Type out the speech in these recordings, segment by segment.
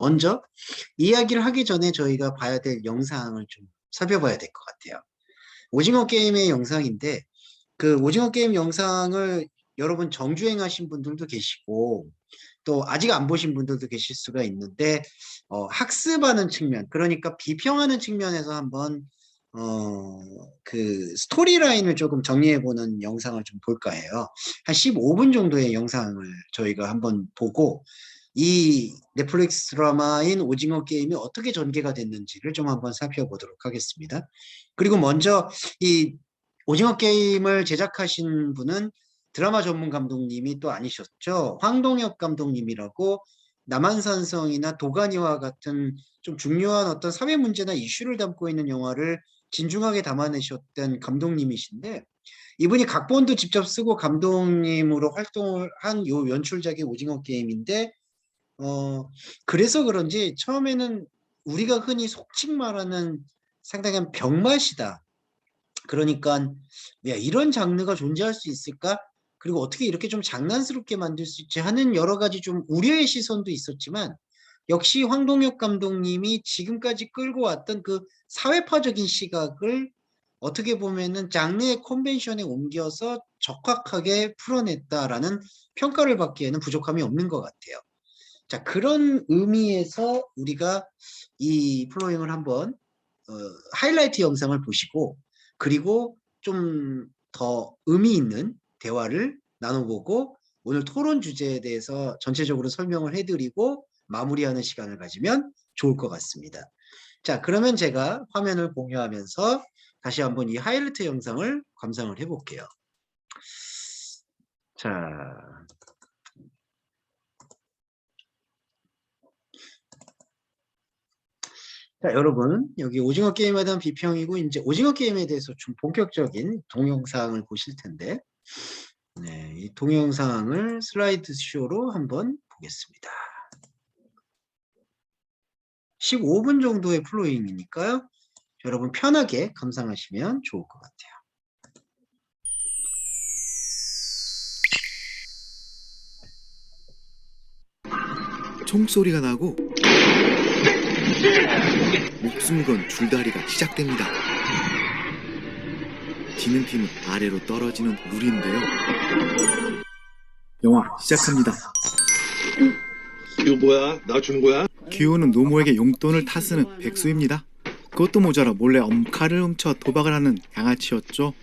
먼저 이야기를 하기 전에 저희가 봐야 될 영상을 좀 살펴봐야 될 것 같아요. 오징어 게임의 영상인데 그 오징어 게임 영상을 여러분 정주행하신 분들도 계시고 또 아직 안 보신 분들도 계실 수가 있는데 학습하는 측면, 그러니까 비평하는 측면에서 한번 그 스토리라인을 조금 정리해보는 영상을 좀 볼까 해요. 한 15분 정도의 영상을 저희가 한번 보고 이 넷플릭스 드라마인 오징어 게임이 어떻게 전개가 됐는지를 좀 한번 살펴보도록 하겠습니다. 그리고 먼저 이 오징어 게임을 제작하신 분은 드라마 전문 감독님이 또 아니셨죠. 황동혁 감독님이라고 남한산성이나 도가니와 같은 좀 중요한 어떤 사회 문제나 이슈를 담고 있는 영화를 진중하게 담아내셨던 감독님이신데 이분이 각본도 직접 쓰고 감독님으로 활동을 한 요 연출작이 오징어 게임인데 그래서 그런지 처음에는 우리가 흔히 속칭 말하는 상당한 병맛이다. 그러니까 야, 이런 장르가 존재할 수 있을까? 그리고 어떻게 이렇게 좀 장난스럽게 만들 수 있지 하는 여러 가지 좀 우려의 시선도 있었지만 역시 황동혁 감독님이 지금까지 끌고 왔던 그 사회파적인 시각을 어떻게 보면은 장르의 컨벤션에 옮겨서 적확하게 풀어냈다라는 평가를 받기에는 부족함이 없는 것 같아요. 자, 그런 의미에서 우리가 이 플로잉을 한번 하이라이트 영상을 보시고 그리고 좀 더 의미 있는 대화를 나눠보고 오늘 토론 주제에 대해서 전체적으로 설명을 해드리고 마무리하는 시간을 가지면 좋을 것 같습니다. 자, 그러면 제가 화면을 공유하면서 다시 한번 이 하이라이트 영상을 감상을 해볼게요. 자, 여러분 여기 오징어 게임에 대한 비평이고 이제 오징어 게임에 대해서 좀 본격적인 동영상을 보실 텐데 네, 이 동영상을 슬라이드 쇼로 한번 보겠습니다. 15분 정도의 플로잉이니까요. 여러분 편하게 감상하시면 좋을 것 같아요. 총소리가 나고 목숨 건 줄다리가 시작됩니다. 지는 팀은 아래로 떨어지는 물인데요. 영화 시작합니다. 이거 뭐야? 나 주는 거야? 기호는 노모에게 용돈을 타쓰는 백수입니다. 그것도 모자라 몰래 엄카를 훔쳐 도박을 하는 양아치였죠.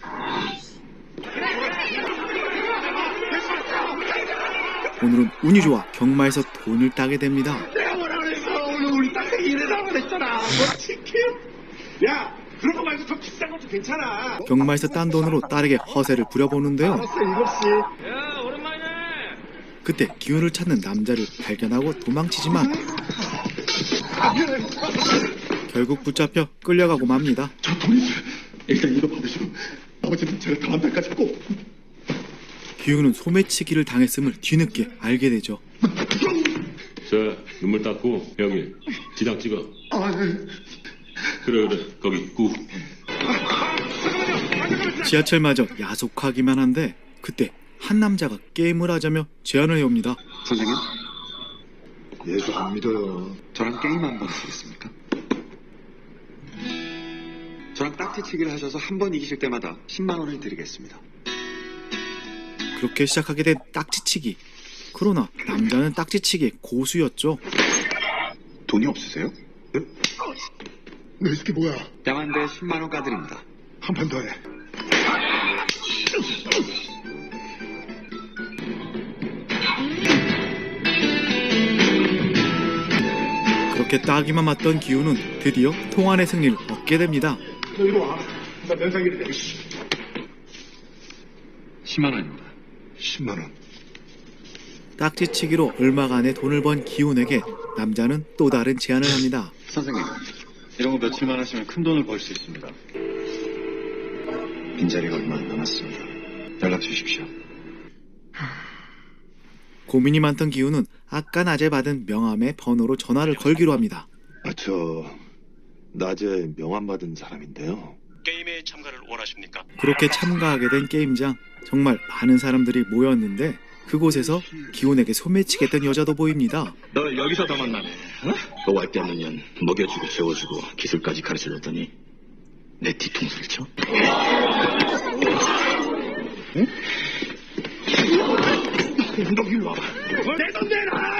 오늘은 운이 좋아 경마에서 돈을 따게 됩니다. 내가 뭐라 그랬어? 오늘 우리 딸내미 일해라고 그랬잖아. 뭐 치킨? 야, 그런 거 말고 더 비싼 것도 괜찮아. 경마에서 딴 돈으로 딸에게 허세를 부려보는데요. 알았어, 7시. 야, 오랜만이네. 그때 기훈을 찾는 남자를 발견하고 도망치지만 결국 붙잡혀 끌려가고 맙니다. 저 돈 있어요. 일단 이거 받으시고 나머지는 제가 다음 달까지 꼭. 기훈은 소매치기를 당했음을 뒤늦게 알게 되죠. 자, 눈물 닦고 여기 지장 찍어. 아, 네. 그래, 거기 꾹. 지하철마저 야속하기만 한데 그때 한 남자가 게임을 하자며 제안을 해옵니다. 선생님, 예수 안 믿어요. 저랑 게임 한번 하시겠습니까? 저랑 딱지치기를 하셔서 한 번 이기실 때마다 10만 원을 드리겠습니다. 그렇게 시작하게 된 딱지치기. 그러나 남자는 딱지치기의 고수였죠. 돈이 없으세요? 너 이 새끼 뭐야? 양한대 10만 원 까드립니다. 한 판 더 해. 그렇게 따기만 맞던 기훈은 드디어 통안의 승리를 얻게 됩니다. 너 이리 와. 나 면상이래. 10만 원입니다. 10만 원. 딱지치기로 얼마가 안에 돈을 번 기훈에게 남자는 또 다른 제안을 합니다. 선생님, 이런 거 며칠만 하시면 큰 돈을 벌 수 있습니다. 빈자리가 얼마 안 남았습니다. 연락 주십시오. 고민이 많던 기훈은 아까 낮에 받은 명함의 번호로 전화를 걸기로 합니다. 저 낮에 명함 받은 사람인데요. 게임에 참가를 원하십니까? 그렇게 참가하게 된 게임장. 정말 많은 사람들이 모였는데 그곳에서 기훈에게 소매치겠던 여자도 보입니다. 널 여기서 더 만나네. 그 왈데 없는 년 먹여주고 재워주고 기술까지 가르쳐줬더니 내 뒤통수를 쳐? 응? 너 일로 와봐. 내 돈 내놔!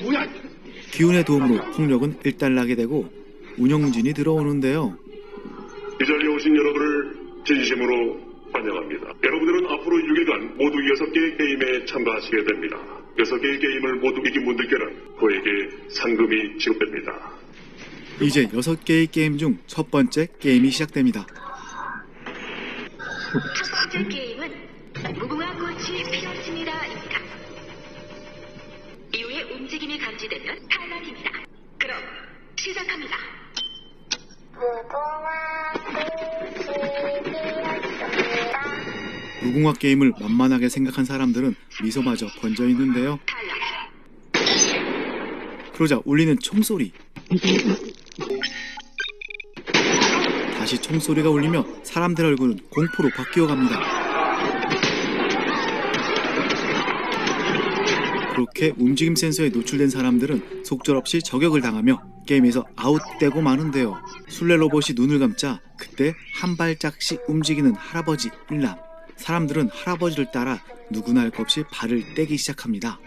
뭐야? 기훈의 도움으로 폭력은 일단락이 되고 운영진이 들어오는데요. 이 자리에 오신 여러분을 진심으로 환영합니다. 여러분들은 앞으로 6일간 모두 6개의 게임에 참가하시게 됩니다. 6개의 게임을 모두 이긴 분들께는 그에게 상금이 지급됩니다. 이제 6개의 게임 중 첫 번째 게임이 시작됩니다. 첫 번째 게임은 무궁화 꽃이 피었습니다입니다. 이후에 움직임이 감지되면 탈락입니다. 그럼 시작합니다. 무궁화 게임을 만만하게 생각한 사람들은 미소마저 번져 있는데요. 그러자 울리는 총소리. 다시 총소리가 울리며 사람들 얼굴은 공포로 바뀌어 갑니다. 그렇게 움직임 센서에 노출된 사람들은 속절없이 저격을 당하며 게임에서 아웃되고 마는데요. 술래 로봇이 눈을 감자 그때 한 발짝씩 움직이는 할아버지 일남. 사람들은 할아버지를 따라 누구나 할 것 없이 발을 떼기 시작합니다.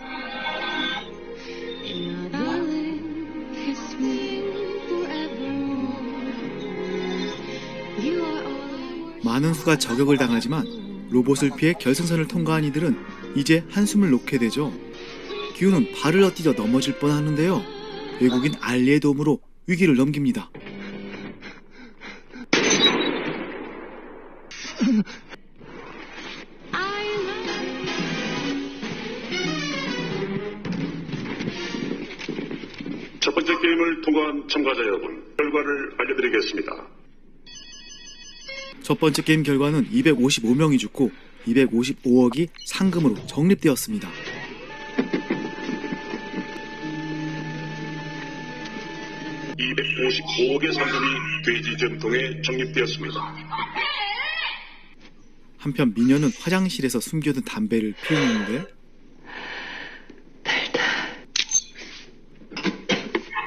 많은 수가 저격을 당하지만 로봇을 피해 결승선을 통과한 이들은 이제 한숨을 놓게 되죠. 기훈은 발을 엇디뎌 넘어질 뻔하는데요. 외국인 알리의 도움으로 위기를 넘깁니다. 첫 번째 게임을 통과한 참가자 여러분, 결과를 알려드리겠습니다. 첫 번째 게임 결과는 255명이 죽고 255억이 상금으로 적립되었습니다. (255억의) 상금이 돼지 전통에 적립되었습니다. 한편 미녀는 화장실에서 숨겨둔 담배를 피우는데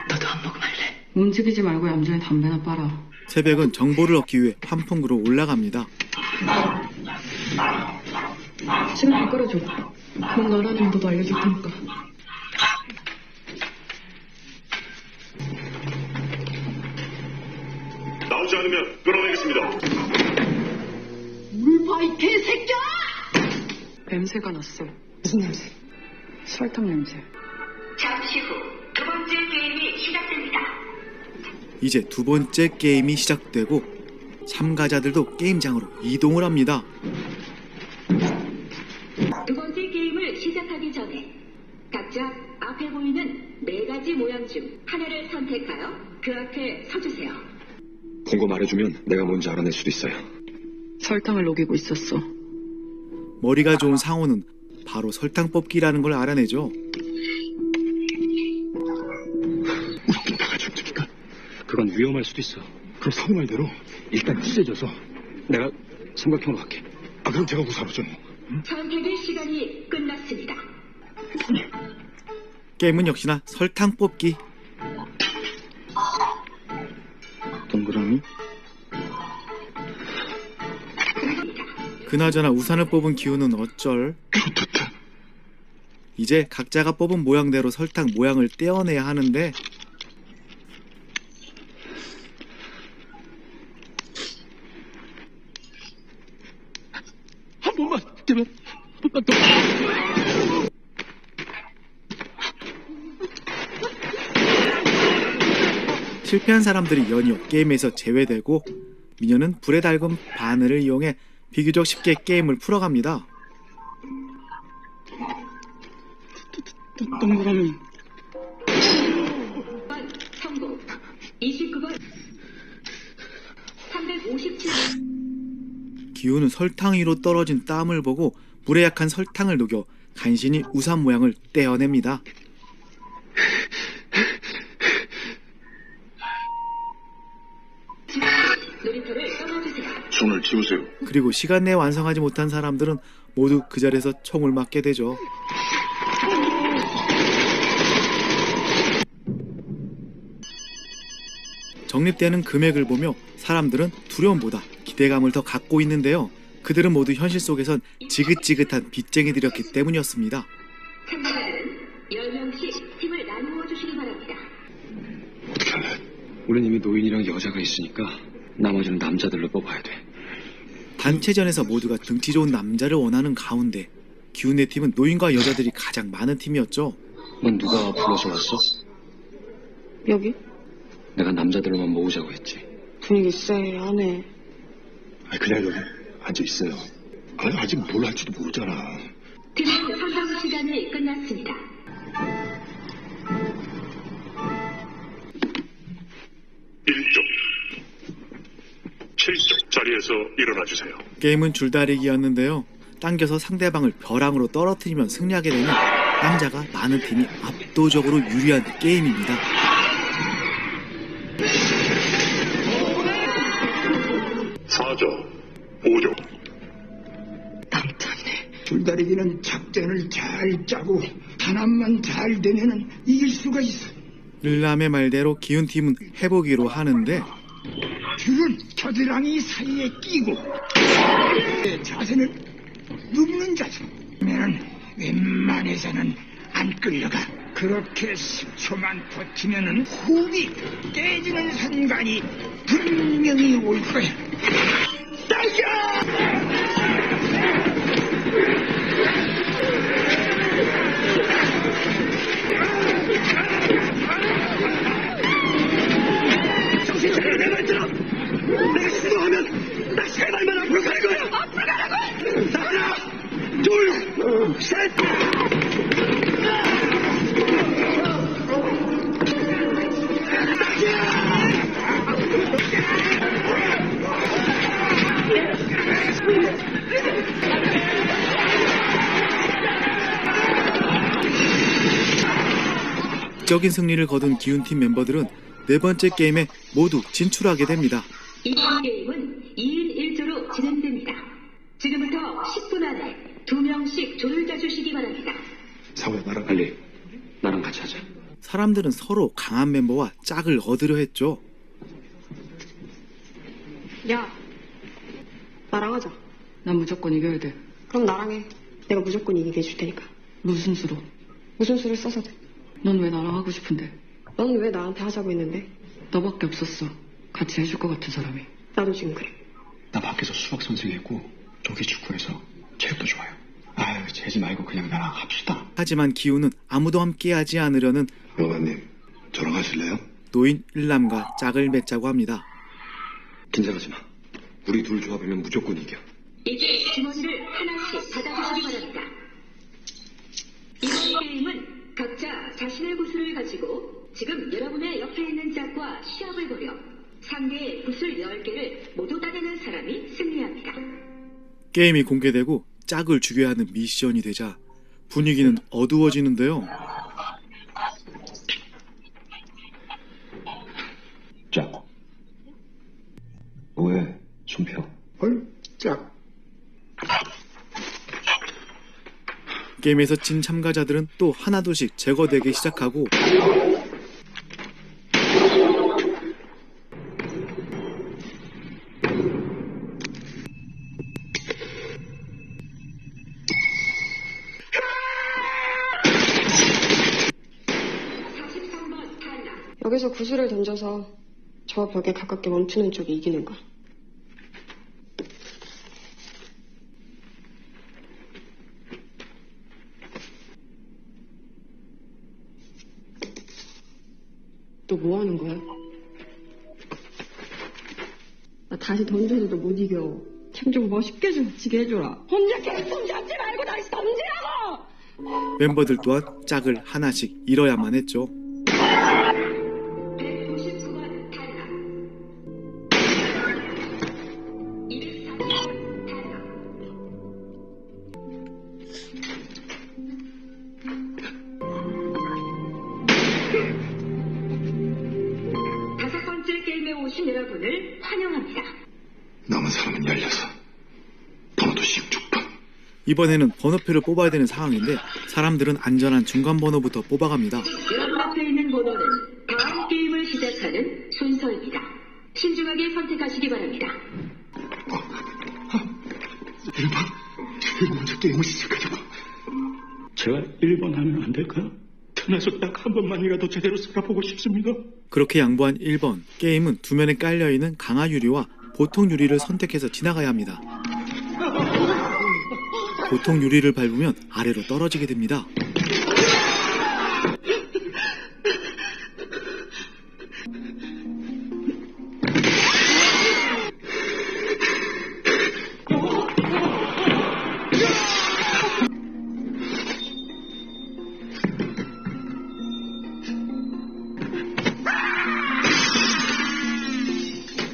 너도 안 먹으면 할래? 움직이지 말고 얌전히 담배나 빨아. 새벽은 정보를 얻기 위해 환풍구로 올라갑니다. 시간 다 끌어줘. 뭔가 알아내면 너도 알려줄 테니까. 나오지 않으면 끌어내겠습니다. 물 봐, 이 개새끼야! 냄새가 났어. 무슨 냄새? 설탕 냄새. 잠시 후 두 번째 게임이 시작됩니다. 이제 두 번째 게임이 시작되고 참가자들도 게임장으로 이동을 합니다. 두 번째 게임을 시작하기 전에 각자 앞에 보이는 4가지 모양 중 하나를 선택하여 그 앞에 서주세요. 본 거 말해주면 내가 뭔지 알아낼 수도 있어요. 설탕을 녹이고 있었어. 머리가 좋은 상호는 바로 설탕 뽑기라는 걸 알아내죠. 우리 다 같이 움직일까? 그건 위험할 수도 있어. 그럼 사부 말대로 일단 찢어져서 내가 삼각형으로 할게. 그럼 제가 구사하죠. 선택의 시간이 끝났습니다. 게임은 역시나 설탕 뽑기. 동그라미? 그나저나 우산을 뽑은 기훈은 어쩔. 이제 각자가 뽑은 모양대로 설탕 모양을 떼어내야 하는데 한 번만 되면 또. 실패한 사람들이 연이어 게임에서 제외되고 미녀는 불에 달군 바늘을 이용해 비교적 쉽게 게임을 풀어갑니다. 동그라미. 9번 성공. 29번 357번. 기훈은 설탕 위로 떨어진 땀을 보고 불에 약한 설탕을 녹여 간신히 우산 모양을 떼어냅니다. 놀이터를 떠나주세요. 손을 치우세요. 그리고 시간 내에 완성하지 못한 사람들은 모두 그 자리에서 총을 맞게 되죠. 적립되는 금액을 보며 사람들은 두려움보다 기대감을 더 갖고 있는데요. 그들은 모두 현실 속에선 지긋지긋한 빚쟁이들이었기 때문이었습니다. 참가자들은 10명씩 팀을 나누어 주시기 바랍니다. 어떻게 할래? 우린 이미 노인이랑 여자가 있으니까 나머지는 남자들로 뽑아야 돼. 단체전에서 모두가 등치 좋은 남자를 원하는 가운데 기훈의 팀은 노인과 여자들이 가장 많은 팀이었죠. 넌 누가 불러서 왔어? 여기? 내가 남자들로만 모으자고 했지. 분위기 쎄하네. 그냥 여기 앉아있어요. 아직 뭘 할지도 모르잖아. 팀은 선정 시간이 끝났습니다. 일쪽 7쪽 자리에서 일어나 주세요. 게임은 줄다리기였는데요. 당겨서 상대방을 벼랑으로 떨어뜨리면 승리하게 되는 남자가 많은 팀이 압도적으로 유리한 게임입니다. 사조 5조 남자네. 줄다리기는 작전을 잘 짜고 단합만 잘 되면은 이길 수가 있어. 일남의 말대로 기훈팀은 해보기로 하는데 줄은 겨드랑이 사이에 끼고 자세는 눕는 자세. 그러면 웬만해서는 안 끌려가. 그렇게 10초만 버티면은 호흡이 깨지는 순간이 분명히 올 거야. 정신 차려. 내 말 들어. 내가 시도하면 나 세 발만 앞으로 가는 거야. 앞으로 가라고. 하나, 둘, 셋. 적인 승리를 거둔 기훈팀 멤버들은 네 번째 게임에 모두 진출하게 됩니다. 이번 게임은 2인 1조로 진행됩니다. 지금부터 10분 안에 2명씩 조를 짜주시기 바랍니다. 상호야, 나랑 빨리. 나랑 같이 하자. 사람들은 서로 강한 멤버와 짝을 얻으려 했죠. 야, 나랑 하자. 난 무조건 이겨야 돼. 그럼 나랑 해. 내가 무조건 이기게 해줄 테니까. 무슨 수로? 무슨 수를 써서 돼. 넌 왜 나랑 하고 싶은데? 넌 왜 나한테 하자고 했는데? 너밖에 없었어. 같이 해줄 것 같은 사람이. 나도 지금 그래. 나 밖에서 수학 선생했고 조기 축구해서 체력도 좋아요. 아유, 재지 말고 그냥 나랑 합시다. 하지만 기훈은 아무도 함께하지 않으려는 여관님, 저랑 하실래요? 노인 일남과 짝을 맺자고 합니다. 긴장하지 마. 우리 둘 조합이면 무조건 이겨. 이제 주머니를 하나씩 받아주시기 바랍니다. 이번 게임은 각자 자신의 구슬을 가지고 지금 여러분의 옆에 있는 짝과 시합을 벌여 상대의 구슬 10개를 모두 따내는 사람이 승리합니다. 게임이 공개되고 짝을 죽여야 하는 미션이 되자 분위기는 어두워지는데요. 짝. 왜? 손 펴. 짝. 게임에서 진 참가자들은 또 하나둘씩 제거되기 시작하고 여기서 구슬을 던져서 저 벽에 가깝게 멈추는 쪽이 이기는 거야. 너 뭐 하는 거야? 나 다시 던져줘도 못 이겨. 참 좀 멋있게 좀 지게 해줘라. 혼자 계속 잡지 말고 다시 던지라고! 멤버들 또한 짝을 하나씩 잃어야만 했죠. 199번 탈락. 204번 탈락. 다섯 번째 게임에 오신 여러분을 환영합니다. 남은 사람은 16. 번호도 16번. 이번에는 번호표를 뽑아야 되는 상황인데 사람들은 안전한 중간 번호부터 뽑아갑니다. 여러분 앞에 있는 번호는 다음 게임을 시작하는 순서입니다. 신중하게 선택하시기 바랍니다. 1번 먼저 게임을 시작하자고. 제가 1번 하면 안 될까요? 태어나서 딱 한 번만이라도 제대로 살아보고 싶습니다. 그렇게 양보한 1번. 게임은 두 면에 깔려있는 강화 유리와 보통 유리를 선택해서 지나가야 합니다. 보통 유리를 밟으면 아래로 떨어지게 됩니다.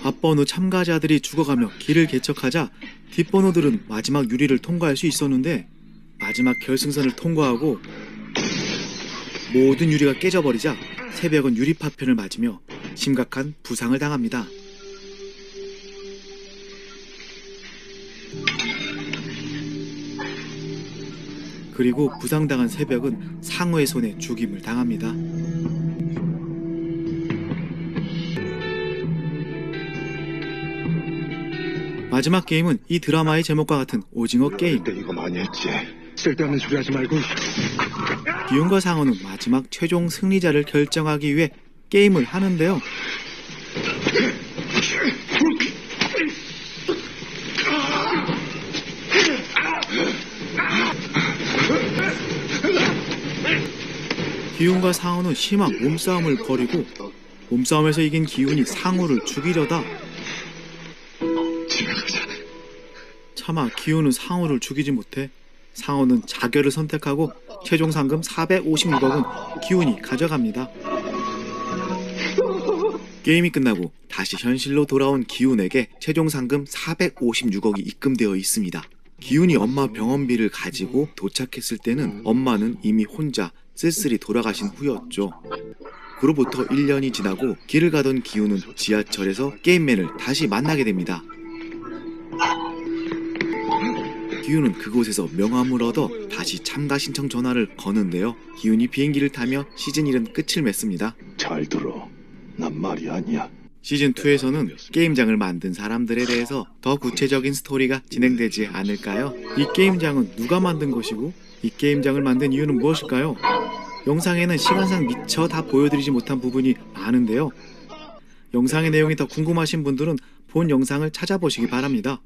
앞번호 참가자들이 죽어가며 길을 개척하자 뒷번호들은 마지막 유리를 통과할 수 있었는데 마지막 결승선을 통과하고 모든 유리가 깨져버리자 새벽은 유리 파편을 맞으며 심각한 부상을 당합니다. 그리고 부상당한 새벽은 상우의 손에 죽임을 당합니다. 마지막 게임은 이 드라마의 제목과 같은 오징어 게임. 이거 많이 했지. 쓸데없는 소리 하지 말고. 기훈과 상어는 마지막 최종 승리자를 결정하기 위해 게임을 하는데요. 기훈과 상어는 심한 몸싸움을 벌이고 몸싸움에서 이긴 기훈이 상어를 죽이려다 차마 기훈은 상어를 죽이지 못해 상어는 자결을 선택하고 최종 상금 456억은 기훈이 가져갑니다. 게임이 끝나고 다시 현실로 돌아온 기훈에게 최종 상금 456억이 입금되어 있습니다. 기훈이 엄마 병원비를 가지고 도착했을 때는 엄마는 이미 혼자 쓸쓸히 돌아가신 후였죠. 그로부터 1년이 지나고 길을 가던 기훈은 지하철에서 게임맨을 다시 만나게 됩니다. 기훈은 그곳에서 명함을 얻어 다시 참가 신청 전화를 거는데요. 기훈이 비행기를 타며 시즌 1은 끝을 맺습니다. 잘 들어. 난 말이 아니야. 시즌 2에서는 게임장을 만든 사람들에 대해서 더 구체적인 스토리가 진행되지 않을까요? 이 게임장은 누가 만든 것이고 이 게임장을 만든 이유는 무엇일까요? 영상에는 시간상 미처 다 보여드리지 못한 부분이 많은데요. 영상의 내용이 더 궁금하신 분들은 본 영상을 찾아보시기 바랍니다.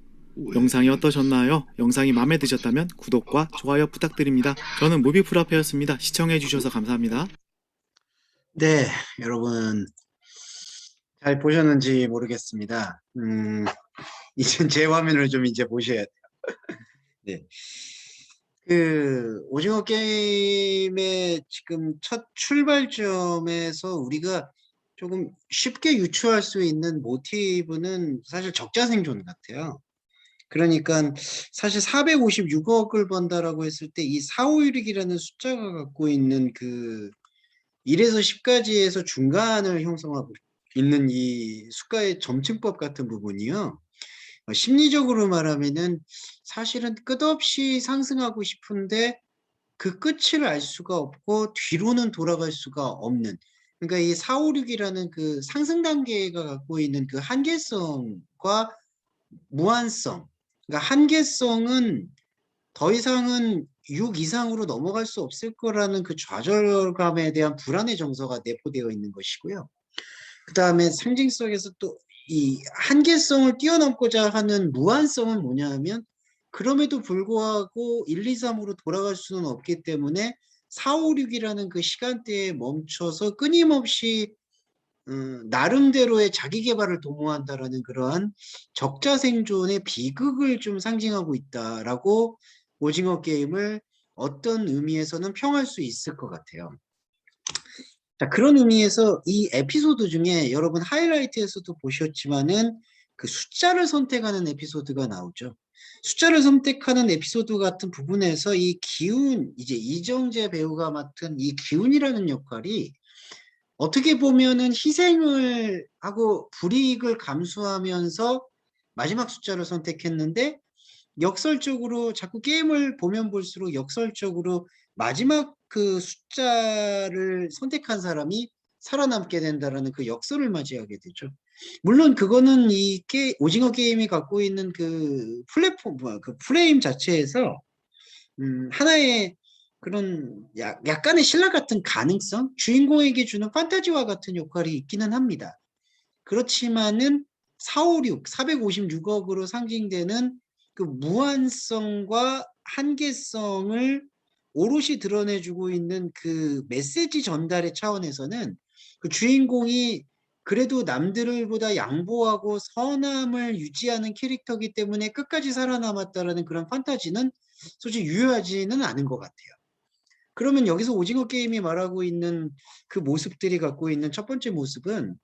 영상이 어떠셨나요? 영상이 마음에 드셨다면 구독과 좋아요 부탁드립니다. 저는 무비프라페였습니다. 시청해주셔서 감사합니다. 네, 여러분 잘 보셨는지 모르겠습니다. 이제 제 화면을 좀 이제 보셔야 돼요. 네. 그 오징어 게임의 지금 첫 출발점에서 우리가 조금 쉽게 유추할 수 있는 모티브는 사실 적자생존 같아요. 그러니까 사실 456억을 번다라고 했을 때 이 456이라는 숫자가 갖고 있는 그 1에서 10까지에서 중간을 형성하고 있는 이 수가의 점층법 같은 부분이요. 심리적으로 말하면은 사실은 끝없이 상승하고 싶은데 그 끝을 알 수가 없고 뒤로는 돌아갈 수가 없는, 그러니까 이 456이라는 그 상승 단계가 갖고 있는 그 한계성과 무한성, 그러니까 한계성은 더 이상은 6 이상으로 넘어갈 수 없을 거라는 그 좌절감에 대한 불안의 정서가 내포되어 있는 것이고요. 그 다음에 상징성에서 또 이 한계성을 뛰어넘고자 하는 무한성은 뭐냐 하면 그럼에도 불구하고 1, 2, 3으로 돌아갈 수는 없기 때문에 4, 5, 6이라는 그 시간대에 멈춰서 끊임없이 나름대로의 자기 개발을 도모한다라는 그러한 적자생존의 비극을 좀 상징하고 있다라고 오징어 게임을 어떤 의미에서는 평할 수 있을 것 같아요. 자, 그런 의미에서 이 에피소드 중에 여러분 하이라이트에서도 보셨지만은 그 숫자를 선택하는 에피소드가 나오죠. 숫자를 선택하는 에피소드 같은 부분에서 이 기훈, 이제 이정재 배우가 맡은 이 기훈이라는 역할이 어떻게 보면은 희생을 하고 불이익을 감수하면서 마지막 숫자를 선택했는데 역설적으로 자꾸 게임을 보면 볼수록 역설적으로 마지막 그 숫자를 선택한 사람이 살아남게 된다라는 그 역설을 맞이하게 되죠. 물론 그거는 오징어 게임이 갖고 있는 그 플랫폼, 그 프레임 자체에서 하나의 그런 약간의 신라 같은 가능성, 주인공에게 주는 판타지와 같은 역할이 있기는 합니다. 그렇지만은 456억으로 상징되는 그 무한성과 한계성을 오롯이 드러내주고 있는 그 메시지 전달의 차원에서는 그 주인공이 그래도 남들보다 양보하고 선함을 유지하는 캐릭터이기 때문에 끝까지 살아남았다라는 그런 판타지는 솔직히 유효하지는 않은 것 같아요. 그러면 여기서 오징어 게임이 말하고 있는 그 모습들이 갖고 있는 첫 번째 모습은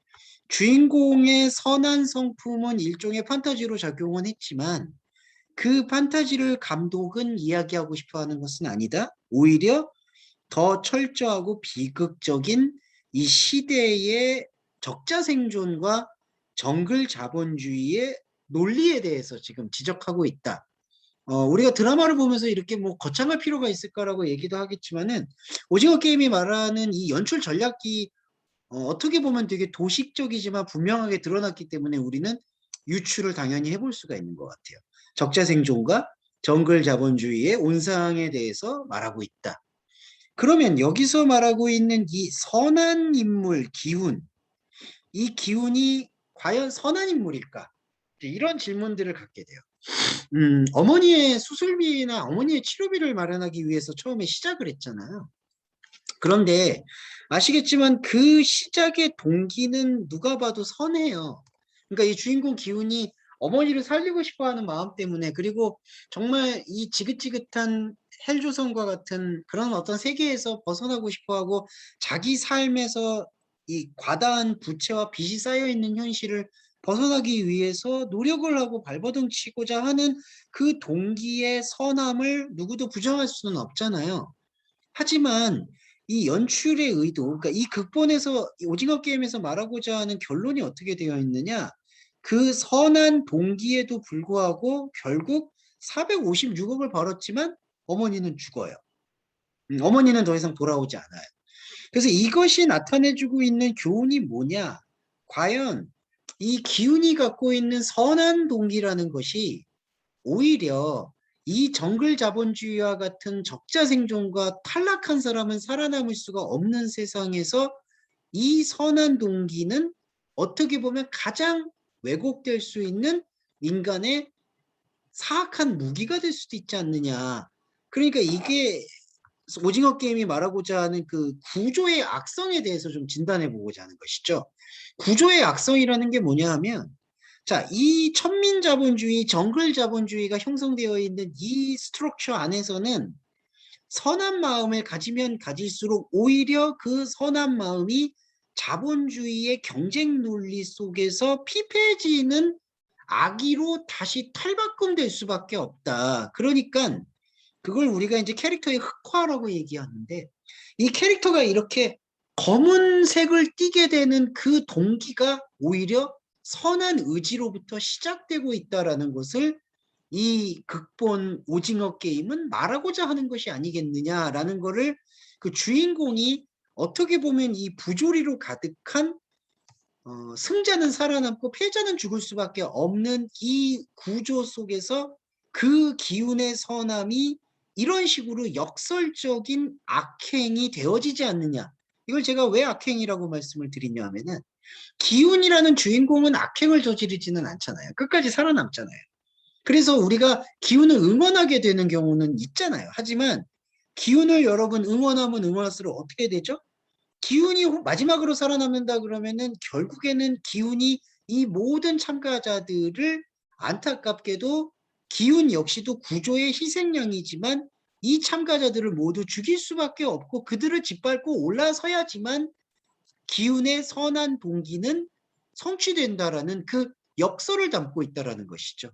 주인공의 선한 성품은 일종의 판타지로 작용은 했지만 그 판타지를 감독은 이야기하고 싶어 하는 것은 아니다. 오히려 더 철저하고 비극적인 이 시대의 적자 생존과 정글 자본주의의 논리에 대해서 지금 지적하고 있다. 우리가 드라마를 보면서 이렇게 뭐 거창할 필요가 있을까라고 얘기도 하겠지만은 오징어 게임이 말하는 이 연출 전략이 어떻게 보면 되게 도식적이지만 분명하게 드러났기 때문에 우리는 유추를 당연히 해볼 수가 있는 것 같아요. 적자 생존과 정글 자본주의의 온상에 대해서 말하고 있다. 그러면 여기서 말하고 있는 이 선한 인물 기운, 이 기운이 과연 선한 인물일까? 이런 질문들을 갖게 돼요. 어머니의 수술비나 어머니의 치료비를 마련하기 위해서 처음에 시작을 했잖아요. 그런데 아시겠지만 그 시작의 동기는 누가 봐도 선해요. 그러니까 이 주인공 기훈이 어머니를 살리고 싶어 하는 마음 때문에, 그리고 정말 이 지긋지긋한 헬조선과 같은 그런 어떤 세계에서 벗어나고 싶어 하고 자기 삶에서 이 과다한 부채와 빚이 쌓여 있는 현실을 벗어나기 위해서 노력을 하고 발버둥치고자 하는 그 동기의 선함을 누구도 부정할 수는 없잖아요. 하지만 이 연출의 의도, 그러니까 이 극본에서 이 오징어 게임에서 말하고자 하는 결론이 어떻게 되어 있느냐, 그 선한 동기에도 불구하고 결국 456억을 벌었지만 어머니는 죽어요. 어머니는 더 이상 돌아오지 않아요. 그래서 이것이 나타내주고 있는 교훈이 뭐냐, 과연 이 기훈이 갖고 있는 선한 동기라는 것이 오히려 이 정글 자본주의와 같은 적자 생존과 탈락한 사람은 살아남을 수가 없는 세상에서 이 선한 동기는 어떻게 보면 가장 왜곡될 수 있는 인간의 사악한 무기가 될 수도 있지 않느냐. 그러니까 이게 오징어 게임이 말하고자 하는 그 구조의 악성에 대해서 좀 진단해 보고자 하는 것이죠. 구조의 악성이라는 게 뭐냐 하면, 자, 이 천민 자본주의, 정글 자본주의가 형성되어 있는 이 스트럭처 안에서는 선한 마음을 가지면 가질수록 오히려 그 선한 마음이 자본주의의 경쟁 논리 속에서 피폐해지는 악의로 다시 탈바꿈될 수밖에 없다. 그러니까 그걸 우리가 이제 캐릭터의 흑화라고 얘기하는데, 이 캐릭터가 이렇게 검은색을 띠게 되는 그 동기가 오히려 선한 의지로부터 시작되고 있다라는 것을 이 극본 오징어 게임은 말하고자 하는 것이 아니겠느냐라는 거를 그 주인공이 어떻게 보면 이 부조리로 가득한 승자는 살아남고 패자는 죽을 수밖에 없는 이 구조 속에서 그 기운의 선함이 이런 식으로 역설적인 악행이 되어지지 않느냐. 이걸 제가 왜 악행이라고 말씀을 드리냐 하면은, 기훈이라는 주인공은 악행을 저지르지는 않잖아요. 끝까지 살아남잖아요. 그래서 우리가 기훈을 응원하게 되는 경우는 있잖아요. 하지만 기훈을 여러분 응원하면 응원할수록 어떻게 되죠? 기훈이 마지막으로 살아남는다 그러면은 결국에는 기훈이 이 모든 참가자들을 안타깝게도 기훈 역시도 구조의 희생양이지만 이 참가자들을 모두 죽일 수밖에 없고 그들을 짓밟고 올라서야지만 기훈의 선한 동기는 성취된다라는 그 역설을 담고 있다라는 것이죠.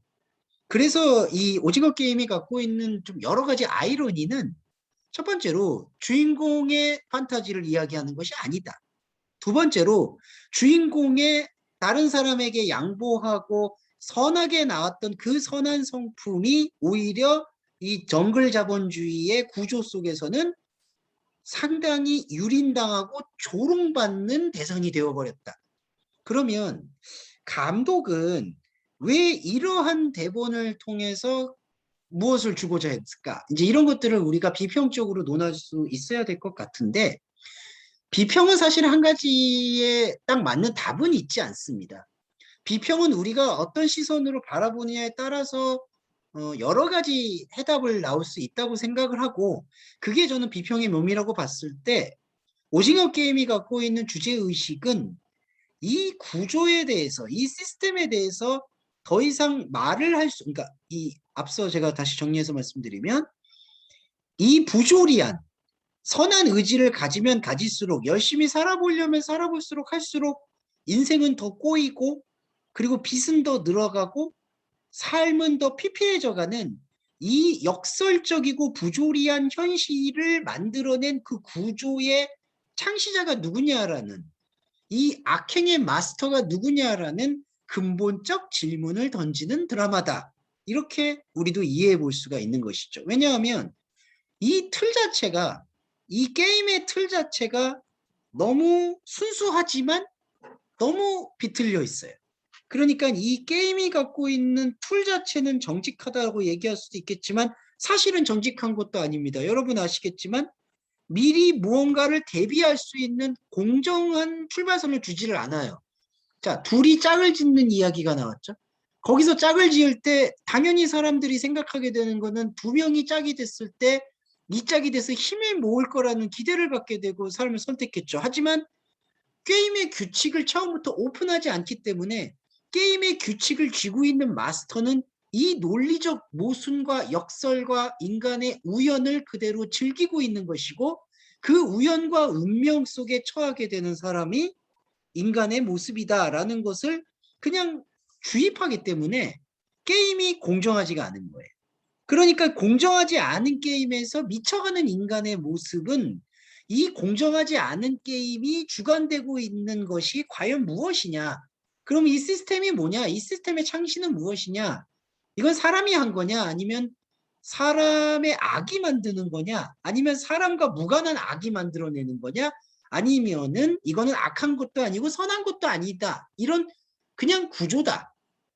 그래서 이 오징어 게임이 갖고 있는 좀 여러 가지 아이러니는, 첫 번째로 주인공의 판타지를 이야기하는 것이 아니다. 두 번째로 주인공의 다른 사람에게 양보하고 선하게 나왔던 그 선한 성품이 오히려 이 정글 자본주의의 구조 속에서는 상당히 유린당하고 조롱받는 대상이 되어버렸다. 그러면 감독은 왜 이러한 대본을 통해서 무엇을 주고자 했을까? 이제 이런 것들을 우리가 비평적으로 논할 수 있어야 될 것 같은데, 비평은 사실 한 가지에 딱 맞는 답은 있지 않습니다. 비평은 우리가 어떤 시선으로 바라보느냐에 따라서 여러 가지 해답을 나올 수 있다고 생각을 하고, 그게 저는 비평의 묘미라고 봤을 때, 오징어 게임이 갖고 있는 주제의식은 이 구조에 대해서, 이 시스템에 대해서 더 이상 말을 할 수, 그러니까 앞서 제가 다시 정리해서 말씀드리면, 이 부조리한 선한 의지를 가지면 가질수록, 열심히 살아보려면 살아볼수록 할수록 인생은 더 꼬이고, 그리고 빚은 더 늘어가고, 삶은 더 피폐해져가는 이 역설적이고 부조리한 현실을 만들어낸 그 구조의 창시자가 누구냐라는, 이 악행의 마스터가 누구냐라는 근본적 질문을 던지는 드라마다. 이렇게 우리도 이해해 볼 수가 있는 것이죠. 왜냐하면 이 틀 자체가, 이 게임의 틀 자체가 너무 순수하지만 너무 비틀려 있어요. 그러니까 이 게임이 갖고 있는 툴 자체는 정직하다고 얘기할 수도 있겠지만 사실은 정직한 것도 아닙니다. 여러분 아시겠지만 미리 무언가를 대비할 수 있는 공정한 출발선을 주지를 않아요. 자, 둘이 짝을 짓는 이야기가 나왔죠. 거기서 짝을 지을 때 당연히 사람들이 생각하게 되는 거는 두 명이 짝이 됐을 때 이 짝이 돼서 힘을 모을 거라는 기대를 갖게 되고 사람을 선택했죠. 하지만 게임의 규칙을 처음부터 오픈하지 않기 때문에 게임의 규칙을 쥐고 있는 마스터는 이 논리적 모순과 역설과 인간의 우연을 그대로 즐기고 있는 것이고, 그 우연과 운명 속에 처하게 되는 사람이 인간의 모습이다라는 것을 그냥 주입하기 때문에 게임이 공정하지가 않은 거예요. 그러니까 공정하지 않은 게임에서 미쳐가는 인간의 모습은 이 공정하지 않은 게임이 주관되고 있는 것이 과연 무엇이냐? 그럼 이 시스템이 뭐냐? 이 시스템의 창시는 무엇이냐? 이건 사람이 한 거냐? 아니면 사람의 악이 만드는 거냐? 아니면 사람과 무관한 악이 만들어내는 거냐? 아니면은 이거는 악한 것도 아니고 선한 것도 아니다. 이런 그냥 구조다.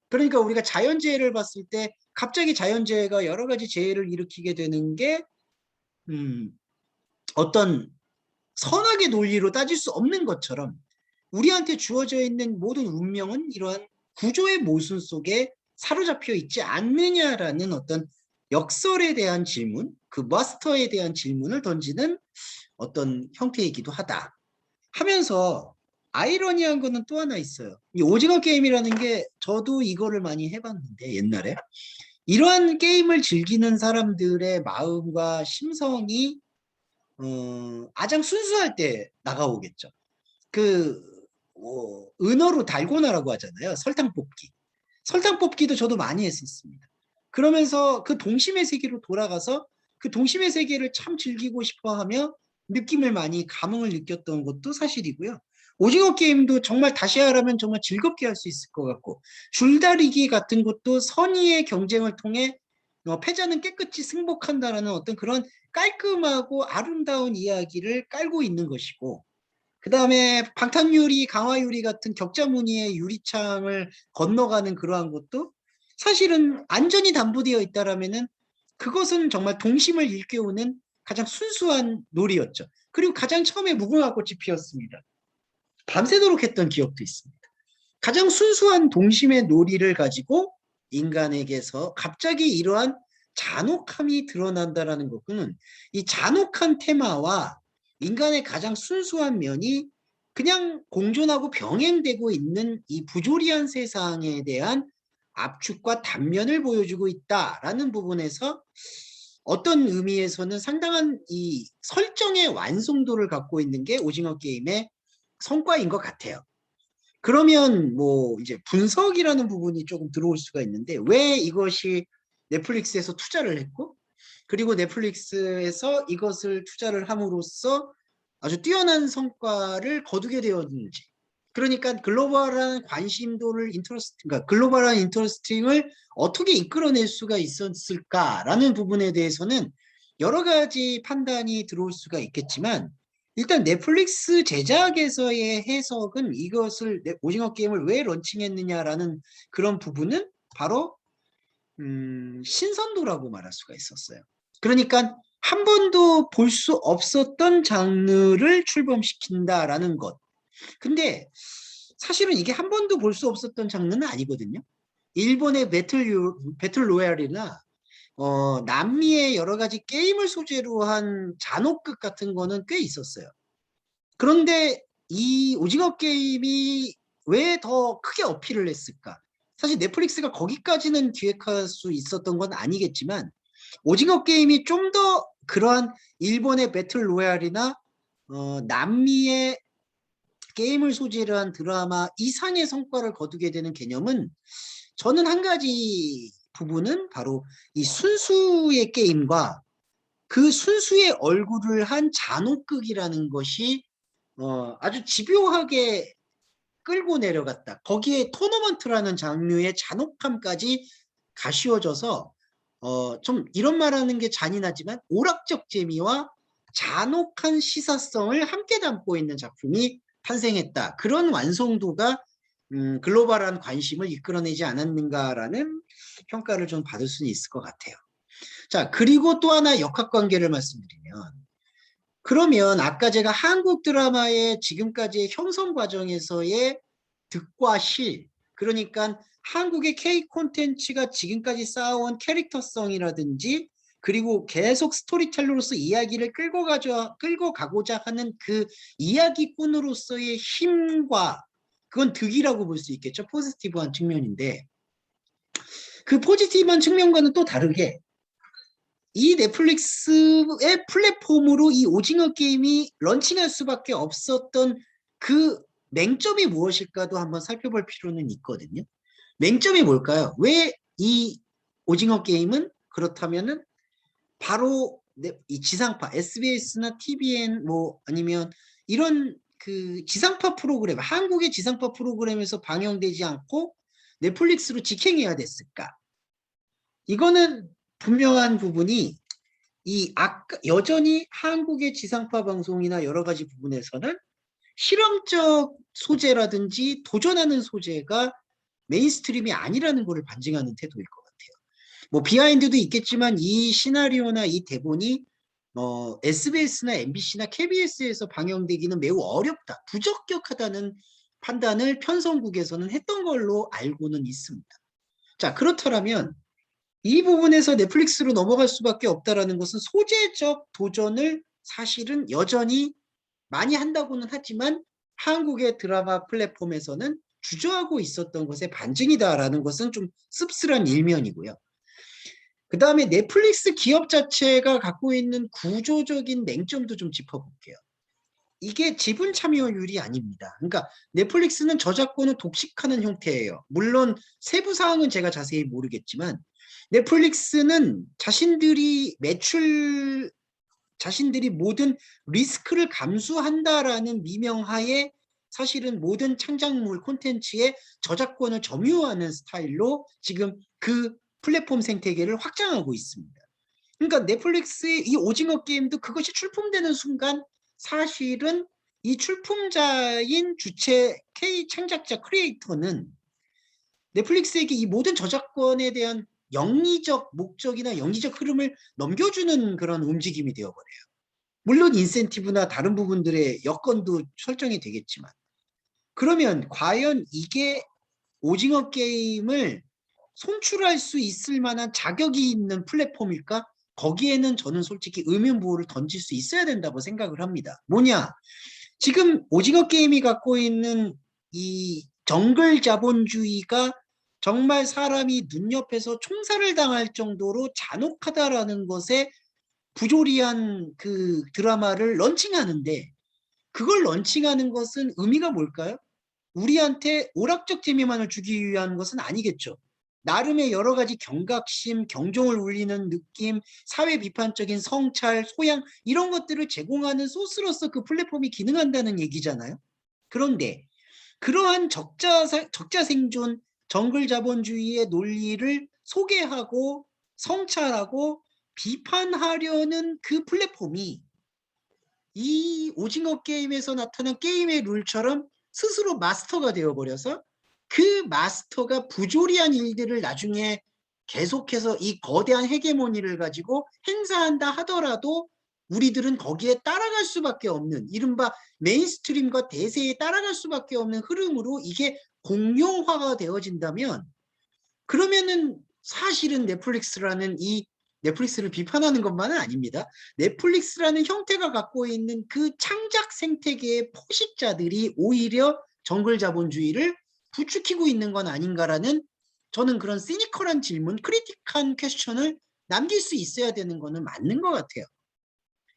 그러니까 우리가 자연재해를 봤을 때 갑자기 자연재해가 여러 가지 재해를 일으키게 되는 게 어떤 선악의 논리로 따질 수 없는 것처럼 우리한테 주어져 있는 모든 운명은 이러한 구조의 모순 속에 사로잡혀 있지 않느냐라는 어떤 역설에 대한 질문, 그 마스터에 대한 질문을 던지는 어떤 형태이기도 하다. 하면서 아이러니한 거는 또 하나 있어요. 이 오징어 게임이라는 게 저도 이거를 많이 해봤는데 옛날에 이러한 게임을 즐기는 사람들의 마음과 심성이 가장 순수할 때 나가오겠죠. 은어로 달고나라고 하잖아요. 설탕 뽑기. 설탕 뽑기도 저도 많이 했었습니다. 그러면서 그 동심의 세계로 돌아가서 그 동심의 세계를 참 즐기고 싶어 하며 느낌을 많이 감흥을 느꼈던 것도 사실이고요. 오징어 게임도 정말 다시 하라면 정말 즐겁게 할 수 있을 것 같고, 줄다리기 같은 것도 선의의 경쟁을 통해 패자는 깨끗이 승복한다라는 어떤 그런 깔끔하고 아름다운 이야기를 깔고 있는 것이고, 그 다음에 방탄유리, 강화유리 같은 격자무늬의 유리창을 건너가는 그러한 것도 사실은 안전이 담보되어 있다라면은 그것은 정말 동심을 일깨우는 가장 순수한 놀이였죠. 그리고 가장 처음에 무궁화 꽃이 피었습니다. 밤새도록 했던 기억도 있습니다. 가장 순수한 동심의 놀이를 가지고 인간에게서 갑자기 이러한 잔혹함이 드러난다라는 것은 이 잔혹한 테마와 인간의 가장 순수한 면이 그냥 공존하고 병행되고 있는 이 부조리한 세상에 대한 압축과 단면을 보여주고 있다라는 부분에서 어떤 의미에서는 상당한 이 설정의 완성도를 갖고 있는 게 오징어 게임의 성과인 것 같아요. 그러면 뭐 이제 분석이라는 부분이 조금 들어올 수가 있는데, 왜 이것이 넷플릭스에서 투자를 했고, 그리고 넷플릭스에서 이것을 투자를 함으로써 아주 뛰어난 성과를 거두게 되었는지, 그러니까 글로벌한 관심도를 그러니까 글로벌한 인터스팅을 어떻게 이끌어낼 수가 있었을까라는 부분에 대해서는 여러 가지 판단이 들어올 수가 있겠지만 일단 넷플릭스 제작에서의 해석은 이것을 오징어 게임을 왜 런칭했느냐라는 그런 부분은 바로 신선도라고 말할 수가 있었어요. 그러니까 한 번도 볼 수 없었던 장르를 출범시킨다라는 것. 근데 사실은 이게 한 번도 볼 수 없었던 장르는 아니거든요. 일본의 배틀 로얄이나 남미의 여러 가지 게임을 소재로 한 잔혹극 같은 거는 꽤 있었어요. 그런데 이 오징어 게임이 왜 더 크게 어필을 했을까? 사실 넷플릭스가 거기까지는 기획할 수 있었던 건 아니겠지만 오징어 게임이 좀 더 그러한 일본의 배틀 로얄이나 남미의 게임을 소재로 한 드라마 이상의 성과를 거두게 되는 개념은 저는 한 가지 부분은 바로 이 순수의 게임과 그 순수의 얼굴을 한 잔혹극이라는 것이 아주 집요하게 끌고 내려갔다. 거기에 토너먼트라는 장르의 잔혹함까지 가시워져서 좀 이런 말하는 게 잔인하지만 오락적 재미와 잔혹한 시사성을 함께 담고 있는 작품이 탄생했다. 그런 완성도가 글로벌한 관심을 이끌어내지 않았는가라는 평가를 좀 받을 수는 있을 것 같아요. 자, 그리고 또 하나 역학관계를 말씀드리면 그러면 아까 제가 한국 드라마의 지금까지의 형성 과정에서의 득과 실, 그러니까 한국의 K 콘텐츠가 지금까지 쌓아온 캐릭터성이라든지 그리고 계속 스토리텔러로서 이야기를 끌고 가고자 하는 그 이야기꾼으로서의 힘과 그건 득이라고 볼 수 있겠죠. 포지티브한 측면인데 그 포지티브한 측면과는 또 다르게 이 넷플릭스의 플랫폼으로 이 오징어 게임이 런칭할 수밖에 없었던 그 맹점이 무엇일까도 한번 살펴볼 필요는 있거든요. 맹점이 뭘까요? 왜 이 오징어 게임은 그렇다면은 바로 이 지상파 SBS나 TVN 뭐 아니면 이런 그 지상파 프로그램, 한국의 지상파 프로그램에서 방영되지 않고 넷플릭스로 직행해야 됐을까? 이거는 분명한 부분이 여전히 한국의 지상파 방송이나 여러 가지 부분에서는 실험적 소재라든지 도전하는 소재가 메인스트림이 아니라는 것을 반증하는 태도일 것 같아요. 뭐 비하인드도 있겠지만 이 시나리오나 이 대본이 SBS나 MBC나 KBS에서 방영되기는 매우 어렵다, 부적격하다는 판단을 편성국에서는 했던 걸로 알고는 있습니다. 자, 그렇다면 이 부분에서 넷플릭스로 넘어갈 수밖에 없다라는 것은 소재적 도전을 사실은 여전히 많이 한다고는 하지만 한국의 드라마 플랫폼에서는 주저하고 있었던 것의 반증이다라는 것은 좀 씁쓸한 일면이고요. 그 다음에 넷플릭스 기업 자체가 갖고 있는 구조적인 맹점도 좀 짚어볼게요. 이게 지분 참여율이 아닙니다. 그러니까 넷플릭스는 저작권을 독식하는 형태예요. 물론 세부 사항은 제가 자세히 모르겠지만 넷플릭스는 자신들이 모든 리스크를 감수한다라는 미명하에 사실은 모든 창작물 콘텐츠의 저작권을 점유하는 스타일로 지금 그 플랫폼 생태계를 확장하고 있습니다. 그러니까 넷플릭스의 이 오징어 게임도 그것이 출품되는 순간 사실은 이 출품자인 주체 K 창작자 크리에이터는 넷플릭스에게 이 모든 저작권에 대한 영리적 목적이나 영리적 흐름을 넘겨주는 그런 움직임이 되어버려요. 물론 인센티브나 다른 부분들의 여건도 설정이 되겠지만 그러면 과연 이게 오징어 게임을 송출할 수 있을 만한 자격이 있는 플랫폼일까? 거기에는 저는 솔직히 의문부호를 던질 수 있어야 된다고 생각을 합니다. 뭐냐? 지금 오징어 게임이 갖고 있는 이 정글 자본주의가 정말 사람이 눈옆에서 총살을 당할 정도로 잔혹하다라는 것에 부조리한 그 드라마를 런칭하는데 그걸 런칭하는 것은 의미가 뭘까요? 우리한테 오락적 재미만을 주기 위한 것은 아니겠죠. 나름의 여러 가지 경각심, 경종을 울리는 느낌, 사회 비판적인 성찰, 소양 이런 것들을 제공하는 소스로서 그 플랫폼이 기능한다는 얘기잖아요. 그런데 그러한 적자 생존, 정글 자본주의의 논리를 소개하고 성찰하고 비판하려는 그 플랫폼이 이 오징어 게임에서 나타난 게임의 룰처럼 스스로 마스터가 되어버려서 그 마스터가 부조리한 일들을 나중에 계속해서 이 거대한 헤게모니를 가지고 행사한다 하더라도 우리들은 거기에 따라갈 수밖에 없는, 이른바 메인스트림과 대세에 따라갈 수밖에 없는 흐름으로 이게 공룡화가 되어진다면, 그러면은 사실은 넷플릭스를 비판하는 것만은 아닙니다. 넷플릭스라는 형태가 갖고 있는 그 창작 생태계의 포식자들이 오히려 정글 자본주의를 부추기고 있는 건 아닌가라는, 저는 그런 시니컬한 질문, 크리틱한 퀘스천을 남길 수 있어야 되는 거는 맞는 것 같아요.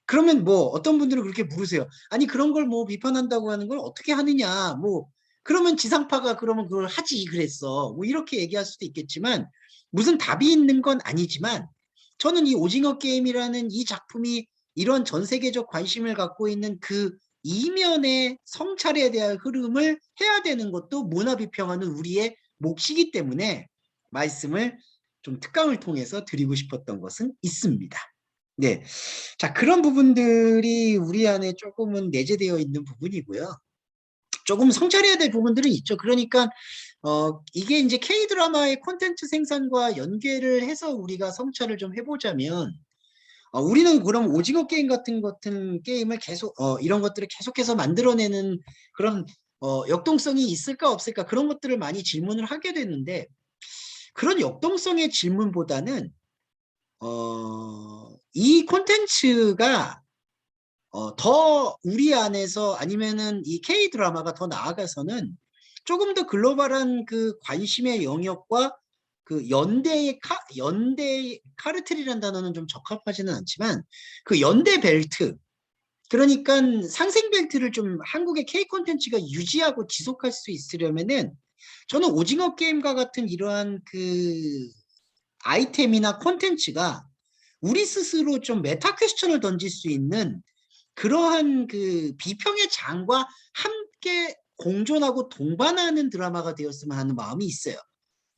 그러면 뭐 어떤 분들은 그렇게 물으세요. 아니 그런 걸 뭐 비판한다고 하는 걸 어떻게 하느냐, 뭐 그러면 지상파가 그러면 그걸 하지 그랬어, 뭐 이렇게 얘기할 수도 있겠지만, 무슨 답이 있는 건 아니지만, 저는 이 오징어 게임이라는 이 작품이 이런 전 세계적 관심을 갖고 있는 그 이면의 성찰에 대한 흐름을 해야 되는 것도 문화 비평하는 우리의 몫이기 때문에 말씀을 좀 특강을 통해서 드리고 싶었던 것은 있습니다. 네, 자, 그런 부분들이 우리 안에 조금은 내재되어 있는 부분이고요. 조금 성찰해야 될 부분들은 있죠. 그러니까 이게 이제 K-드라마의 콘텐츠 생산과 연계를 해서 우리가 성찰을 좀 해보자면, 우리는 그럼 오징어 게임 같은 게임을 계속 이런 것들을 계속해서 만들어내는 그런 역동성이 있을까 없을까, 그런 것들을 많이 질문을 하게 되는데, 그런 역동성의 질문보다는 이 콘텐츠가 더 우리 안에서, 아니면은 이 K-드라마가 더 나아가서는 조금 더 글로벌한 그 관심의 영역과 그 연대 카르텔이라는 단어는 좀 적합하지는 않지만 그 연대 벨트, 그러니까 상생 벨트를 좀 한국의 K 콘텐츠가 유지하고 지속할 수 있으려면은, 저는 오징어 게임과 같은 이러한 그 아이템이나 콘텐츠가 우리 스스로 좀 메타 퀘스천을 던질 수 있는 그러한 그 비평의 장과 함께 공존하고 동반하는 드라마가 되었으면 하는 마음이 있어요.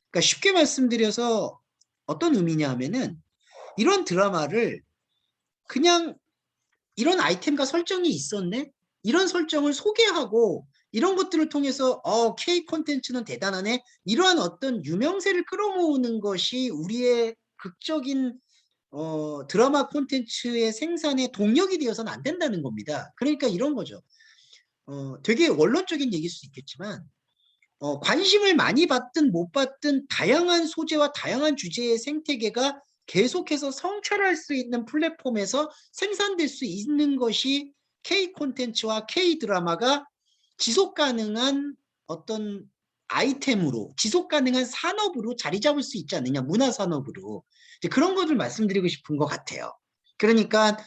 그러니까 쉽게 말씀드려서 어떤 의미냐 하면은, 이런 드라마를 그냥 이런 아이템과 설정이 있었네? 이런 설정을 소개하고 이런 것들을 통해서 K 콘텐츠는 대단하네? 이러한 어떤 유명세를 끌어모으는 것이 우리의 극적인 드라마 콘텐츠의 생산의 동력이 되어서는 안 된다는 겁니다. 그러니까 이런 거죠. 되게 원론적인 얘기일 수 있겠지만, 관심을 많이 받든 못 받든 다양한 소재와 다양한 주제의 생태계가 계속해서 성찰할 수 있는 플랫폼에서 생산될 수 있는 것이 K 콘텐츠와 K 드라마가 지속 가능한 어떤 아이템으로, 지속 가능한 산업으로 자리 잡을 수 있지 않느냐, 문화 산업으로. 이제 그런 것을 말씀드리고 싶은 것 같아요. 그러니까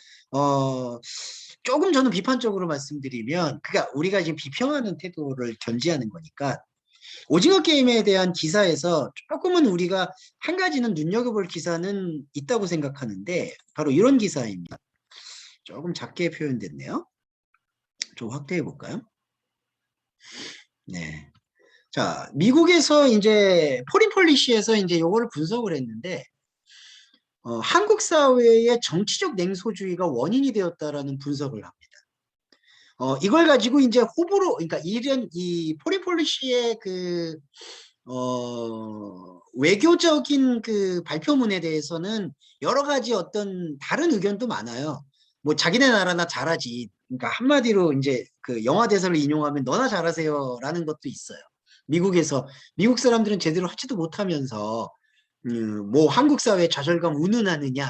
조금 저는 비판적으로 말씀드리면, 그러니까 우리가 지금 비평하는 태도를 견지하는 거니까, 오징어 게임에 대한 기사에서 조금은 우리가 한 가지는 눈여겨볼 기사는 있다고 생각하는데, 바로 이런 기사입니다. 조금 작게 표현됐네요. 좀 확대해 볼까요? 네. 자, 미국에서 이제 포린 폴리시에서 이제 요거를 분석을 했는데, 한국 사회의 정치적 냉소주의가 원인이 되었다라는 분석을 합니다. 이걸 가지고 이제 호불호, 그러니까 이 포린 폴리시의 그 외교적인 그 발표문에 대해서는 여러 가지 어떤 다른 의견도 많아요. 뭐 자기네 나라나 잘하지. 그러니까 한마디로 이제 그 영화 대사를 인용하면 너나 잘하세요라는 것도 있어요. 미국에서 미국 사람들은 제대로 하지도 못하면서 뭐 한국 사회 좌절감 운운하느냐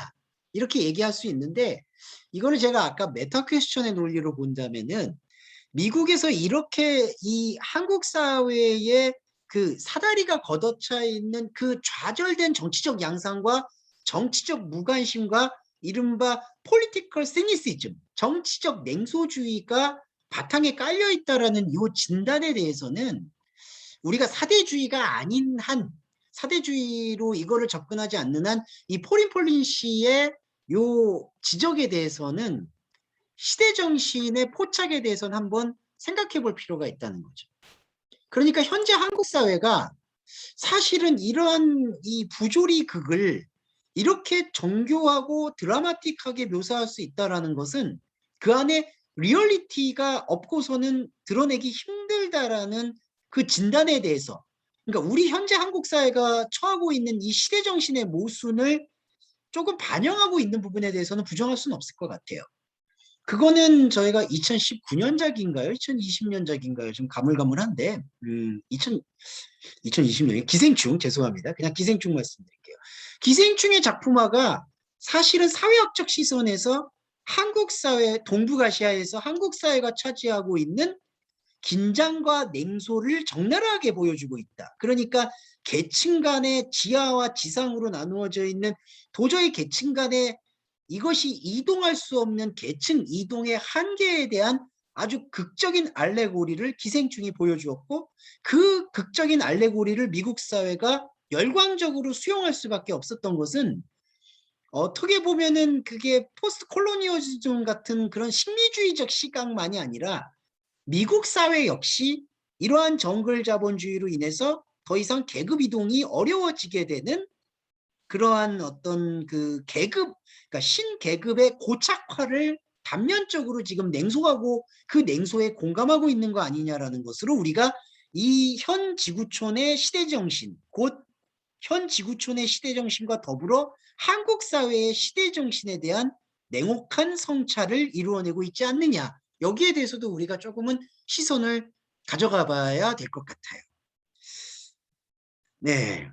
이렇게 얘기할 수 있는데, 이거를 제가 아까 메타 퀘스천의 논리로 본다면은, 미국에서 이렇게 이 한국 사회에 그 사다리가 걷어차 있는 그 좌절된 정치적 양상과 정치적 무관심과 이른바 폴리티컬 시니시즘, 정치적 냉소주의가 바탕에 깔려 있다라는 이 진단에 대해서는 우리가 사대주의가 아닌 한, 사대주의로 이거를 접근하지 않는 한, 이 포린 폴리시의 요 지적에 대해서는 시대정신의 포착에 대해서는 한번 생각해 볼 필요가 있다는 거죠. 그러니까 현재 한국 사회가 사실은 이러한 이 부조리 극을, 이렇게 정교하고 드라마틱하게 묘사할 수 있다라는 것은 그 안에 리얼리티가 없고서는 드러내기 힘들다라는 그 진단에 대해서, 그러니까 우리 현재 한국 사회가 처하고 있는 이 시대 정신의 모순을 조금 반영하고 있는 부분에 대해서는 부정할 수는 없을 것 같아요. 그거는 저희가 2019년작인가요? 2020년작인가요? 좀 가물가물한데 2020년 기생충, 죄송합니다. 그냥 기생충 말씀드릴게요. 기생충의 작품화가 사실은 사회학적 시선에서 한국 사회, 동북아시아에서 한국 사회가 차지하고 있는 긴장과 냉소를 적나라하게 보여주고 있다. 그러니까 계층 간의 지하와 지상으로 나누어져 있는 도저히 계층 간의 이것이 이동할 수 없는 계층 이동의 한계에 대한 아주 극적인 알레고리를 기생충이 보여주었고, 그 극적인 알레고리를 미국 사회가 열광적으로 수용할 수밖에 없었던 것은 어떻게 보면은 그게 포스트 콜로니얼리즘 같은 그런 심리주의적 시각만이 아니라 미국 사회 역시 이러한 정글 자본주의로 인해서 더 이상 계급 이동이 어려워지게 되는 그러한 어떤 그 계급, 그러니까 신계급의 고착화를 단면적으로 지금 냉소하고 그 냉소에 공감하고 있는 거 아니냐라는 것으로 우리가 이 현 지구촌의 시대정신, 곧 현 지구촌의 시대정신과 더불어 한국 사회의 시대정신에 대한 냉혹한 성찰을 이루어내고 있지 않느냐. 여기에 대해서도 우리가 조금은 시선을 가져가 봐야 될 것 같아요. 네.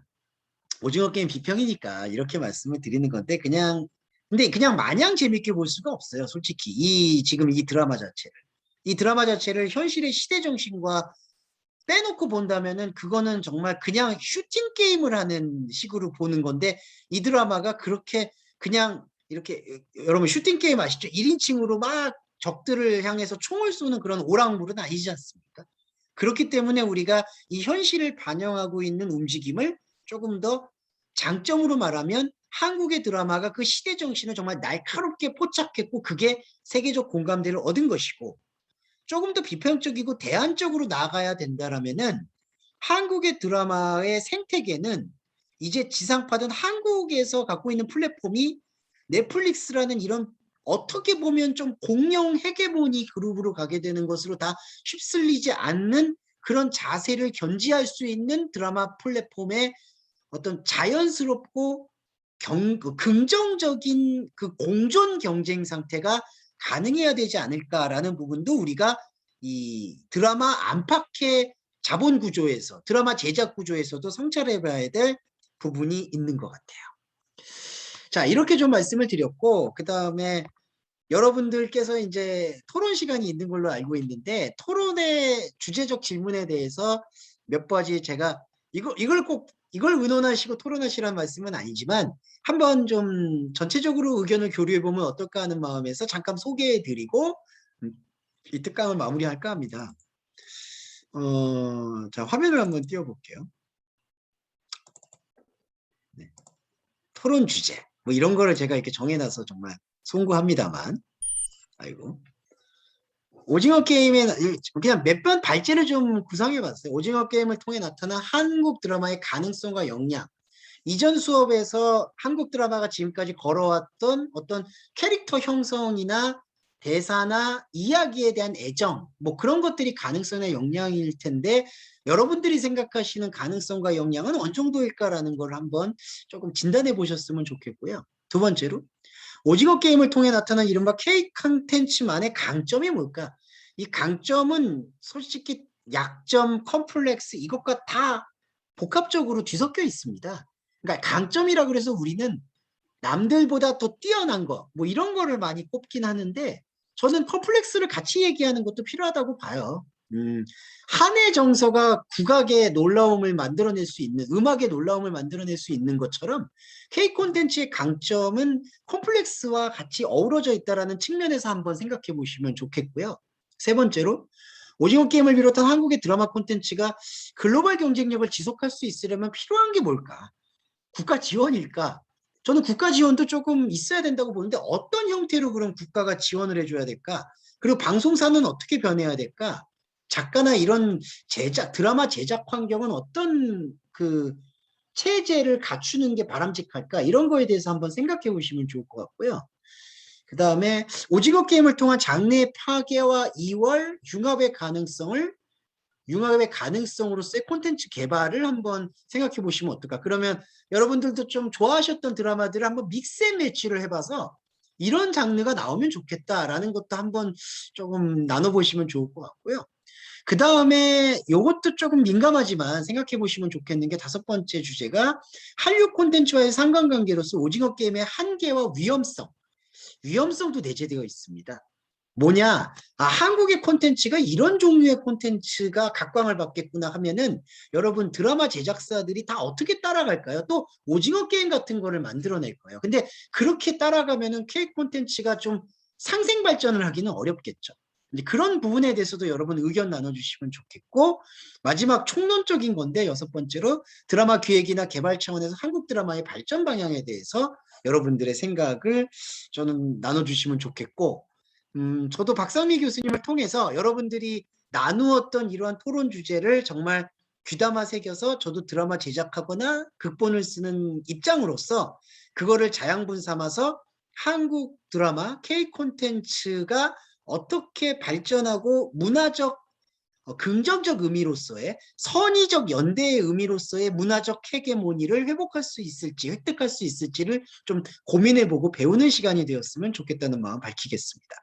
오징어 게임 비평이니까 이렇게 말씀을 드리는 건데, 근데 그냥 마냥 재밌게 볼 수가 없어요. 솔직히 지금 이 드라마 자체를 현실의 시대 정신과 빼놓고 본다면은 그거는 정말 그냥 슈팅 게임을 하는 식으로 보는 건데, 이 드라마가 그렇게 그냥 이렇게, 여러분 슈팅 게임 아시죠? 1인칭으로 막 적들을 향해서 총을 쏘는 그런 오락물은 아니지 않습니까? 그렇기 때문에 우리가 이 현실을 반영하고 있는 움직임을 조금 더 장점으로 말하면 한국의 드라마가 그 시대 정신을 정말 날카롭게 포착했고 그게 세계적 공감대를 얻은 것이고, 조금 더 비평적이고 대안적으로 나아가야 된다라면은 한국의 드라마의 생태계는 이제 지상파든 한국에서 갖고 있는 플랫폼이 넷플릭스라는 이런 어떻게 보면 좀 공룡 헤게모니 그룹으로 가게 되는 것으로 다 휩쓸리지 않는 그런 자세를 견지할 수 있는 드라마 플랫폼의 어떤 자연스럽고 긍정적인 그 공존 경쟁 상태가 가능해야 되지 않을까라는 부분도 우리가 이 드라마 안팎의 자본 구조에서, 드라마 제작 구조에서도 성찰해 봐야 될 부분이 있는 것 같아요. 자, 이렇게 좀 말씀을 드렸고, 그 다음에 여러분들께서 이제 토론 시간이 있는 걸로 알고 있는데, 토론의 주제적 질문에 대해서 몇 가지 제가 이걸 의논하시고 토론하시라는 말씀은 아니지만 한번 좀 전체적으로 의견을 교류해보면 어떨까 하는 마음에서 잠깐 소개해드리고 이 특강을 마무리할까 합니다. 자, 화면을 한번 띄워볼게요. 네. 토론 주제 뭐 이런 거를 제가 이렇게 정해놔서 정말 송구합니다만, 아이고. 오징어 게임에 그냥 몇 번 발제를 좀 구성해봤어요. 오징어 게임을 통해 나타난 한국 드라마의 가능성과 역량. 이전 수업에서 한국 드라마가 지금까지 걸어왔던 어떤 캐릭터 형성이나 대사나 이야기에 대한 애정, 뭐 그런 것들이 가능성의 역량일 텐데, 여러분들이 생각하시는 가능성과 역량은 어느 정도일까라는 걸 한번 조금 진단해 보셨으면 좋겠고요. 두 번째로, 오징어 게임을 통해 나타난 이른바 K 컨텐츠만의 강점이 뭘까? 이 강점은 솔직히 약점, 컴플렉스 이것과 다 복합적으로 뒤섞여 있습니다. 그러니까 강점이라고 해서 우리는 남들보다 더 뛰어난 거, 뭐 이런 거를 많이 꼽긴 하는데, 저는 컴플렉스를 같이 얘기하는 것도 필요하다고 봐요. 한의 정서가 국악의 놀라움을 만들어낼 수 있는, 음악의 놀라움을 만들어낼 수 있는 것처럼 K 콘텐츠의 강점은 컴플렉스와 같이 어우러져 있다는 측면에서 한번 생각해 보시면 좋겠고요. 세 번째로, 오징어 게임을 비롯한 한국의 드라마 콘텐츠가 글로벌 경쟁력을 지속할 수 있으려면 필요한 게 뭘까? 국가 지원일까? 저는 국가 지원도 조금 있어야 된다고 보는데, 어떤 형태로 그럼 국가가 지원을 해줘야 될까? 그리고 방송사는 어떻게 변해야 될까? 작가나 이런 드라마 제작 환경은 어떤 그 체제를 갖추는 게 바람직할까? 이런 거에 대해서 한번 생각해 보시면 좋을 것 같고요. 그 다음에 오징어 게임을 통한 장르의 파괴와 이월, 융합의 가능성으로서의 콘텐츠 개발을 한번 생각해 보시면 어떨까? 그러면 여러분들도 좀 좋아하셨던 드라마들을 한번 믹스앤매치를 해봐서 이런 장르가 나오면 좋겠다라는 것도 한번 조금 나눠보시면 좋을 것 같고요. 그 다음에 이것도 조금 민감하지만 생각해 보시면 좋겠는 게 5번째 주제가 한류 콘텐츠와의 상관관계로서 오징어 게임의 한계와 위험성도 내재되어 있습니다. 뭐냐? 한국의 콘텐츠가 이런 종류의 콘텐츠가 각광을 받겠구나 하면은 여러분 드라마 제작사들이 다 어떻게 따라갈까요? 또 오징어 게임 같은 거를 만들어낼 거예요. 근데 그렇게 따라가면은 K 콘텐츠가 좀 상생 발전을 하기는 어렵겠죠. 이제 그런 부분에 대해서도 여러분 의견 나눠주시면 좋겠고, 마지막 총론적인 건데 6번째로 드라마 기획이나 개발 차원에서 한국 드라마의 발전 방향에 대해서 여러분들의 생각을 저는 나눠주시면 좋겠고, 저도 박상미 교수님을 통해서 여러분들이 나누었던 이러한 토론 주제를 정말 귀담아 새겨서 저도 드라마 제작하거나 극본을 쓰는 입장으로서 그거를 자양분 삼아서 한국 드라마 K 콘텐츠가 어떻게 발전하고 문화적 긍정적 의미로서의 선의적 연대의 의미로서의 문화적 헤게모니를 회복할 수 있을지 획득할 수 있을지를 좀 고민해보고 배우는 시간이 되었으면 좋겠다는 마음 밝히겠습니다.